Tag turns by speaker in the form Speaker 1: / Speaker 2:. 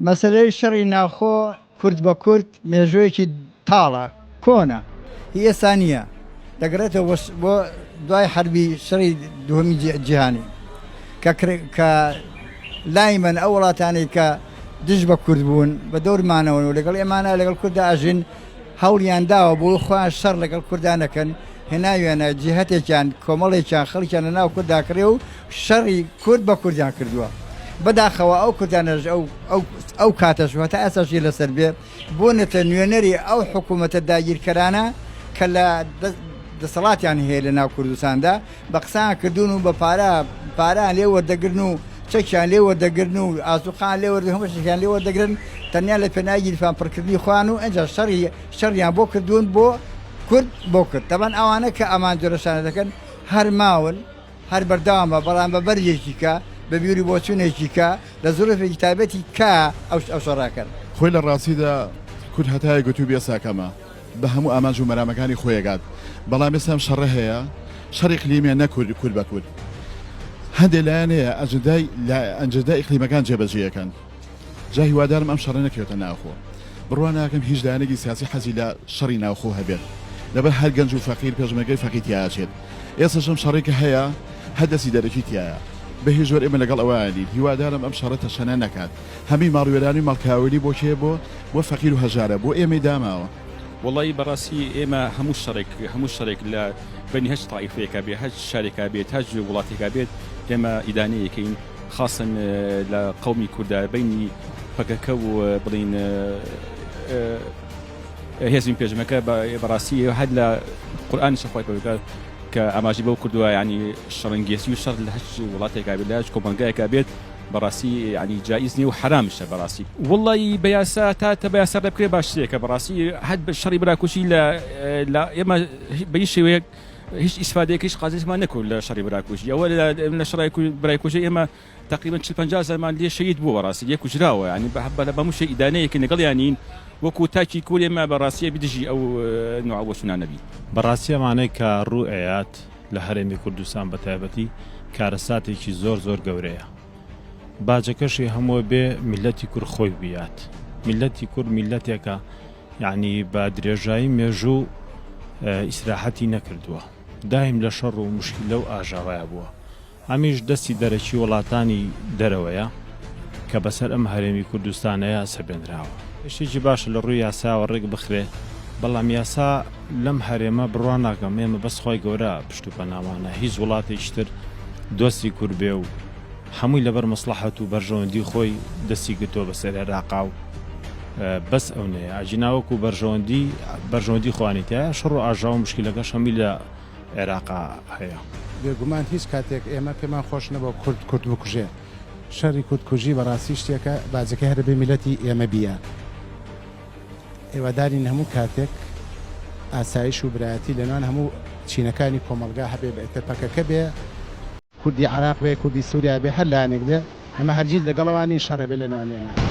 Speaker 1: مەسەلەی شەڕی ناوخۆ کورد بە کورد مێژوویەکی تاڵە کۆنە هی ئێستا نییە دەگرێتەوە بۆ دوای حربی شەڕی دووەمی جیهانی کە لای من ئەو وڵاتانەی کە دژ بە کورد بوون بە دەورمانەوە و لەگەڵ ئێمانە لەگەڵ کووردا ئاژین هەوڵیان داوە بۆ خۆیان شەڕ لەگەڵ کوردانەکەن هێناوێنە جیهەتێکیان کۆمەڵێکیان خەڵکیان لە ناو کووردا کرێ و شەڕی کورد بە کوردیان کردووە بەداخەوە ئەو کوردانەش ئەو کاتەش هەتا ئێستاشی لەسەر بێ بوونەتە نوێنەری ئەو حکوومەتە داگیرکەرانە کە لە دەسەڵاتیان هەیە لە ناو کوردستاندا بە قسان کردوون و بە پاران لێ وەردەگرن و چەکیان لێ وەردەگرن و ئازوقان لێ وەردە هەموو شتێکیان لێ وەردەگرن تەنیا لە پێناوی گیرفان پڕکردنی خوان و ئەنجا شەڕیان بۆ کردوون بۆ کورد بۆ کرد تەبەن ئەوانە کە ئەمان جۆرەشانە دەکەن هەر ماون هەر بەردەوامە بەڵام بە بەرجێکی کە بە بیوری بۆچوونێکی کە لە زۆرێکی تایبەتی کە ئەو شەڕاکەن
Speaker 2: خۆی لە ڕاستیدا کورد هەتای گوتو بێ ساکەمە بە هەموو ئامانج و مەرامەکانی خۆیەگات بەڵام ئێستام شەڕە هەیە شەڕی ئیقلیمیان نەکورد کورد بە کورد هەندێک لایەن هەیە ئەنجەدای ئیقلیمەکان جێبەجێیەکەن جا هیوادارم ئەم شەڕە نەکەوێتە ناوخۆ بڕوا ناکەم هیچ لایەنێکی سیاسی حەزی لە شەڕی ناوخۆ هەبێت لەبەر هەر گەنج و فەقیر پێشمەرگەی فەقیر تیاچێت ئێستاشم شەڕێکە هەیە هەدەسی دەرەکی تایە بە هیچ جۆر ئێمە لەگەڵ ئەوانی هیوادارم ئەم شەڕە تەشەنە نەکات هەمی ماڕوێرانی ماڵکاوێری بۆ کێ بۆ فەقیر و هەژارە بۆ ئێمەی داماوە
Speaker 3: وڵی بەڕاستی ئێمە هەموو شەڕێک لە بەنی هەچ تایفەیەکە بێت هەچ شارێکا بێت هەچ وڵاتێکا بێت ئێمە ئیدانەیەکەین خاصن لە قەومی کووردا بینی پەکەکە و بڵین هێزین پێشمەکە بەڕاستی هەر لە قورئانی شەخوای پەروەردگار کە ئاماژی بەو کردووە ینی شەڕەنگێسی و شەڕ لە هەچ وڵاتێکا بێت لە هەچ کۆمەلگایەکا بێت بەڕاستی ینی جایز نیە و حرامشە بەڕاستی وڵی بەیاسا تا بەیاسا دەبکرێت باشترێکە بەڕاستی هەر بە شەڕی براکوشی لە ئێمە بە شێوەیەک هیچ ئیسفادەیەکیش قازێکمان نەکرد لە شەڕی براکوشی ئەوە لە شەڕی برایکوژی ئێمە تقریبا 40-50 زەمان لێ شەهید بوو بەڕاستی یەک کوژراوە ینی بە هەموو شەی ئیدانەیەکی لەگەڵیانین وەکو تاکی کوور ئێمە بەڕاستیە بدژی ئەو نوع وەچوونانەبی
Speaker 4: بەڕاستی ئەمانەی کە ڕوو ئەیات لە هەرێمی کوردستان بە تایبەتی کارەساتێکی زۆر گەورەیە باجەکەشی هەموو بێ میلەتی کورد خۆی بیات میلەتی کورد میلەتێکە یعنی بە درێژایی مێژوو ئیسراحەتی نەکردووە دایم لە شەڕ و مشکلە و ئاژاوایە بووە ئەمیش دەستی دەرەکی وڵاتانی دەرەوەیە کە بەسەر ئەم هەرێمی کوردستانەیە سەبێنراوە شتێکی باشە لە ڕووی یاساوە ڕێک بخرێ بەڵام یاسا لەم هەرێمە بڕوان ناکەم ئێمە بەس خۆی گەورە پشت و پەنامانە هیچ وڵاتێکتر دۆستی کورد بێ و هەمووی لەبەر مەسلحەت و بەرژەوەندی خۆی دەستی گرتووە بەسەر عێراقا و بەس ئەو نەیە ئاجیناوەکو بەرژەوەندی خوانیتایە شەڕ و ئاژاو و مشکلەکەش هەمی لە عێراقا هەیە
Speaker 5: بێگومان هیچ کاتێک ئێمە پێمان خۆش نەبوو کورد بکوژێ شەڕی کوردکوژی بەڕاستی شتێکە باجەکە هەر بێ میلەتی ئێمە بیە ئێوەدارین هەموو کاتێک ئاسایش و برایەتی لەنوان هەموو چینەکانی کۆمەلگا هەبێ بە ئەتەپەکەکە بێ کوردی عراق بێ کوردی سووریا بێ هەر لایەنێک بێ ئەمە هەرگیز لەگەڵەوانی شەڕە بێ لەنوانێنە